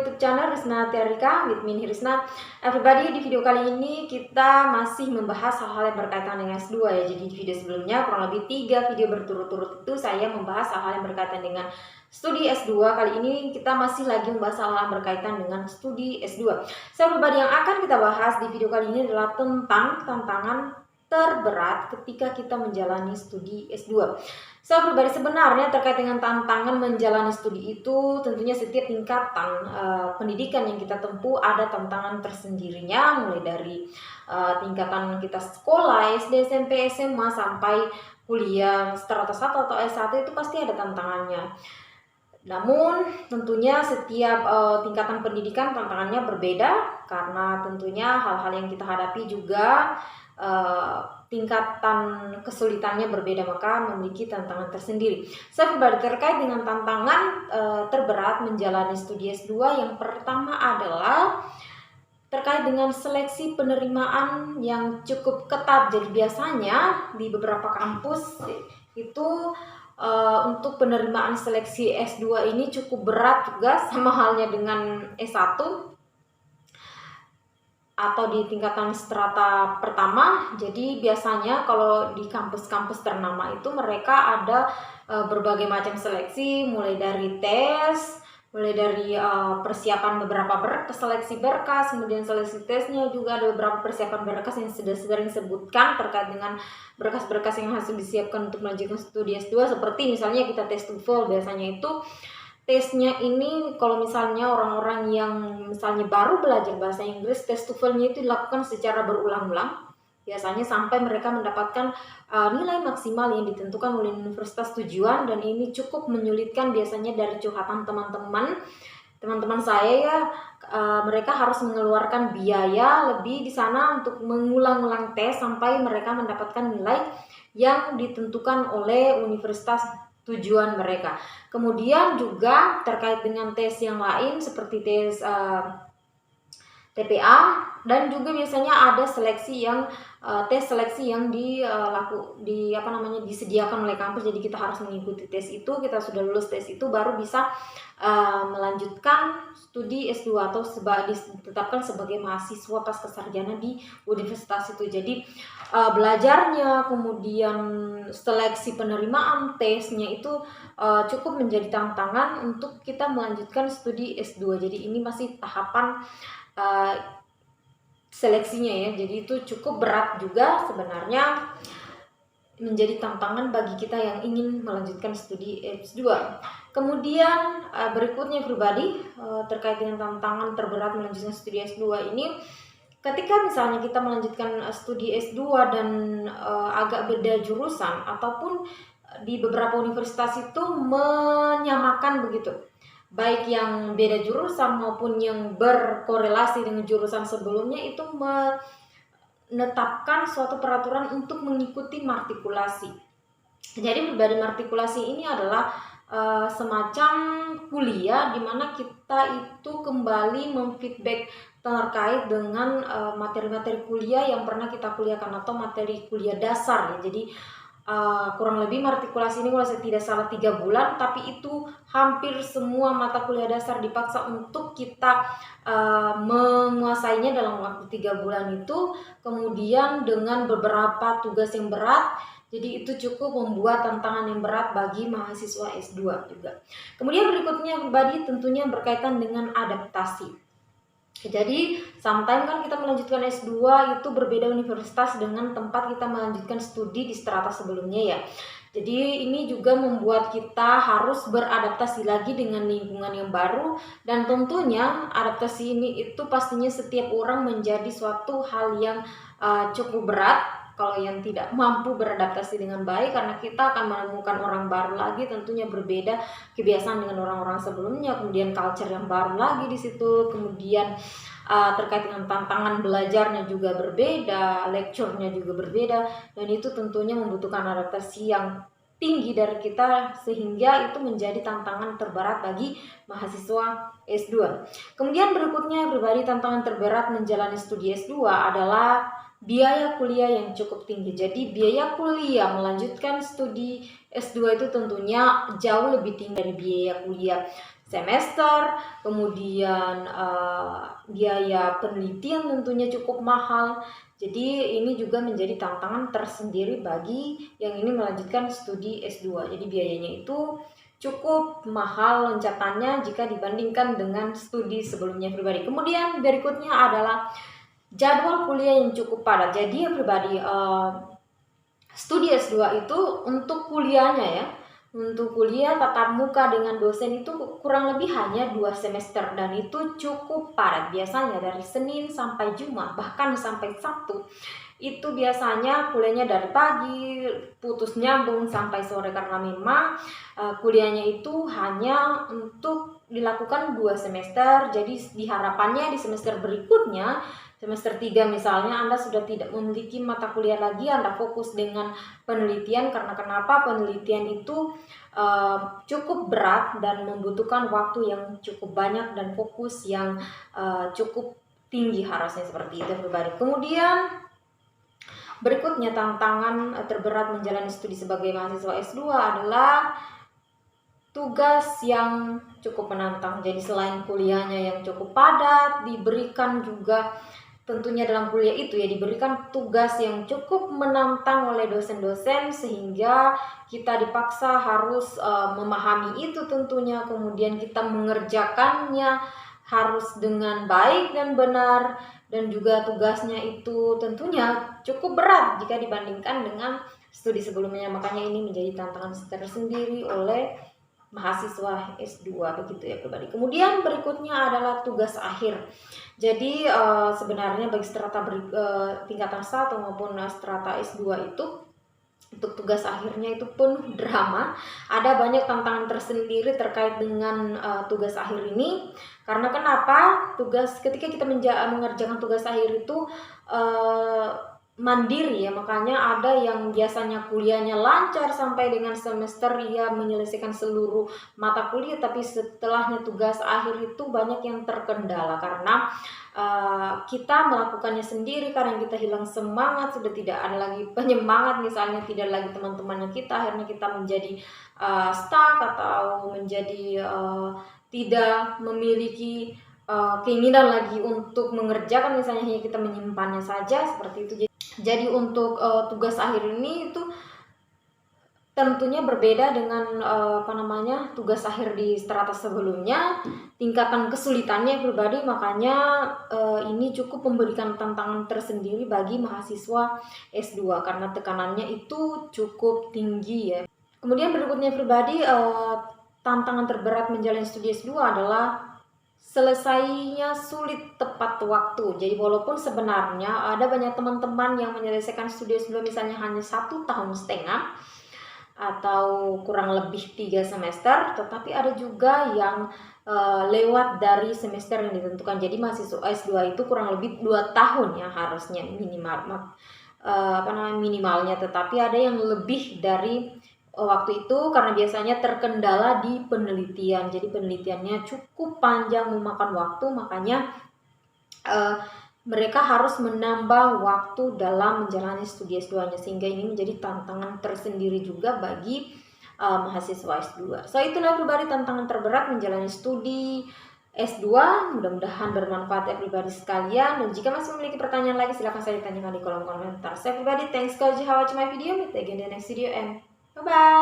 YouTube channel Risna Tiarika with me Risna. Everybody, di video kali ini kita masih membahas hal-hal yang berkaitan dengan S2 ya. Jadi di video sebelumnya kurang lebih 3 video berturut-turut itu saya membahas hal-hal yang berkaitan dengan studi S2. Kali ini kita masih lagi membahas hal-hal yang berkaitan dengan studi S2. So everybody, yang akan kita bahas di video kali ini adalah tentang tantangan terberat ketika kita menjalani studi S2. So everybody, sebenarnya terkait dengan tantangan menjalani studi itu tentunya setiap tingkatan pendidikan yang kita tempuh ada tantangan tersendirinya, mulai dari tingkatan kita sekolah, SD, SMP, SMA sampai kuliah strata 1 atau S1 itu pasti ada tantangannya. Namun tentunya setiap tingkatan pendidikan tantangannya berbeda karena tentunya hal-hal yang kita hadapi juga tingkatan kesulitannya berbeda, maka memiliki tantangan tersendiri. Sebab terkait dengan tantangan terberat menjalani studi S2, yang pertama adalah terkait dengan seleksi penerimaan yang cukup ketat. Jadi biasanya di beberapa kampus itu untuk penerimaan seleksi S2 ini cukup berat juga, sama halnya dengan S1 atau di tingkatan strata pertama. Jadi biasanya kalau di kampus-kampus ternama itu mereka ada berbagai macam seleksi, mulai dari tes, mulai dari persiapan beberapa seleksi berkas, kemudian seleksi tesnya juga ada beberapa persiapan berkas yang sudah sering sebutkan terkait dengan berkas-berkas yang harus disiapkan untuk melanjutkan studi S2. Seperti misalnya kita tes TOEFL, biasanya itu tesnya ini kalau misalnya orang-orang yang misalnya baru belajar bahasa Inggris, tes TOEFL-nya itu dilakukan secara berulang-ulang, biasanya sampai mereka mendapatkan nilai maksimal yang ditentukan oleh universitas tujuan, dan ini cukup menyulitkan biasanya dari curhatan teman-teman saya ya. Mereka harus mengeluarkan biaya lebih di sana untuk mengulang-ulang tes sampai mereka mendapatkan nilai yang ditentukan oleh universitas tujuan mereka. Kemudian juga terkait dengan tes yang lain seperti tes TPA, dan juga biasanya ada seleksi yang tes seleksi yang disediakan oleh kampus. Jadi kita harus mengikuti tes itu, kita sudah lulus tes itu baru bisa melanjutkan studi S2 atau ditetapkan sebagai mahasiswa pasca sarjana di universitas itu. Jadi belajarnya, kemudian seleksi penerimaan tesnya itu cukup menjadi tantangan untuk kita melanjutkan studi S2. Jadi ini masih tahapan seleksinya ya. Jadi itu cukup berat juga sebenarnya, menjadi tantangan bagi kita yang ingin melanjutkan studi S2. Kemudian berikutnya pribadi terkait dengan tantangan terberat melanjutkan studi S2 ini, ketika misalnya kita melanjutkan studi S2 dan agak beda jurusan, ataupun di beberapa universitas itu menyamakan begitu, baik yang beda jurusan maupun yang berkorelasi dengan jurusan sebelumnya, itu menetapkan suatu peraturan untuk mengikuti matrikulasi. Jadi dari matrikulasi ini adalah semacam kuliah di mana kita itu kembali memfeedback terkait dengan materi-materi kuliah yang pernah kita kuliahkan atau materi kuliah dasar ya. Jadi kurang lebih matrikulasi ini kalau saya tidak salah 3 bulan, tapi itu hampir semua mata kuliah dasar dipaksa untuk kita menguasainya dalam waktu 3 bulan itu, kemudian dengan beberapa tugas yang berat. Jadi itu cukup membuat tantangan yang berat bagi mahasiswa S2 juga. Kemudian berikutnya pribadi tentunya berkaitan dengan adaptasi. Jadi sometimes kan kita melanjutkan S2 itu berbeda universitas dengan tempat kita melanjutkan studi di strata sebelumnya ya. Jadi ini juga membuat kita harus beradaptasi lagi dengan lingkungan yang baru, dan tentunya adaptasi ini itu pastinya setiap orang menjadi suatu hal yang cukup berat kalau yang tidak mampu beradaptasi dengan baik, karena kita akan menemukan orang baru lagi, tentunya berbeda kebiasaan dengan orang-orang sebelumnya, kemudian culture yang baru lagi di situ, kemudian terkait dengan tantangan belajarnya juga berbeda, lecture-nya juga berbeda, dan itu tentunya membutuhkan adaptasi yang tinggi dari kita, sehingga itu menjadi tantangan terberat bagi mahasiswa S2. Kemudian berikutnya pribadi tantangan terberat menjalani studi S2 adalah biaya kuliah yang cukup tinggi. Jadi biaya kuliah melanjutkan studi S2 itu tentunya jauh lebih tinggi dari biaya kuliah semester, kemudian biaya penelitian tentunya cukup mahal. Jadi ini juga menjadi tantangan tersendiri bagi yang ini melanjutkan studi S2. Jadi biayanya itu cukup mahal loncatannya jika dibandingkan dengan studi sebelumnya pribadi. Kemudian berikutnya adalah jadwal kuliah yang cukup padat. Jadi ya pribadi studi S2 itu untuk kuliahnya ya, untuk kuliah tatap muka dengan dosen itu kurang lebih hanya 2 semester dan itu cukup padat. Biasanya dari Senin sampai Jumat, bahkan sampai Sabtu. Itu biasanya kuliahnya dari pagi, putus nyambung sampai sore karena memang kuliahnya itu hanya untuk dilakukan 2 semester. Jadi diharapannya di semester berikutnya, semester 3 misalnya, Anda sudah tidak memiliki mata kuliah lagi, Anda fokus dengan penelitian. Karena kenapa? Penelitian itu cukup berat dan membutuhkan waktu yang cukup banyak dan fokus yang cukup tinggi, harusnya seperti itu pribadi. Kemudian berikutnya tantangan terberat menjalani studi sebagai mahasiswa S2 adalah tugas yang cukup menantang. Jadi selain kuliahnya yang cukup padat, diberikan juga tentunya dalam kuliah itu ya diberikan tugas yang cukup menantang oleh dosen-dosen sehingga kita dipaksa harus memahami itu tentunya, kemudian kita mengerjakannya harus dengan baik dan benar, dan juga tugasnya itu tentunya cukup berat jika dibandingkan dengan studi sebelumnya. Makanya ini menjadi tantangan tersendiri oleh mahasiswa S2 begitu ya pribadi. Kemudian berikutnya adalah tugas akhir. Jadi sebenarnya bagi strata tingkatan 1 maupun strata S2 itu untuk tugas akhirnya itu pun drama. Ada banyak tantangan tersendiri terkait dengan tugas akhir ini. Karena kenapa? Ketika kita mengerjakan tugas akhir itu mandiri ya, makanya ada yang biasanya kuliahnya lancar sampai dengan semester ia menyelesaikan seluruh mata kuliah, tapi setelahnya tugas akhir itu banyak yang terkendala karena kita melakukannya sendiri, karena kita hilang semangat, sudah tidak ada lagi penyemangat, misalnya tidak lagi teman-temannya kita, akhirnya kita menjadi stuck atau menjadi tidak memiliki keinginan lagi untuk mengerjakan, misalnya hanya kita menyimpannya saja seperti itu. Jadi untuk tugas akhir ini itu tentunya berbeda dengan tugas akhir di strata sebelumnya, tingkatan kesulitannya pribadi. Makanya ini cukup memberikan tantangan tersendiri bagi mahasiswa S2 karena tekanannya itu cukup tinggi ya. Kemudian berikutnya pribadi, tantangan terberat menjalani studi S2 adalah selesainya sulit tepat waktu. Jadi walaupun sebenarnya ada banyak teman-teman yang menyelesaikan studi S2 misalnya hanya 1,5 tahun atau kurang lebih 3 semester, tetapi ada juga yang lewat dari semester yang ditentukan. Jadi mahasiswa S2 itu kurang lebih 2 tahun ya harusnya minimalnya, tetapi ada yang lebih dari waktu itu karena biasanya terkendala di penelitian. Jadi penelitiannya cukup panjang, memakan waktu, makanya mereka harus menambah waktu dalam menjalani studi S2-nya, sehingga ini menjadi tantangan tersendiri juga bagi mahasiswa S2. So itulah pribadi tantangan terberat menjalani studi S2. Mudah-mudahan bermanfaat ya pribadi sekalian, dan jika masih memiliki pertanyaan lagi silahkan saya tanyakan di kolom komentar. Saya pribadi, thanks for watching my video, meet again in the next video and bye bye.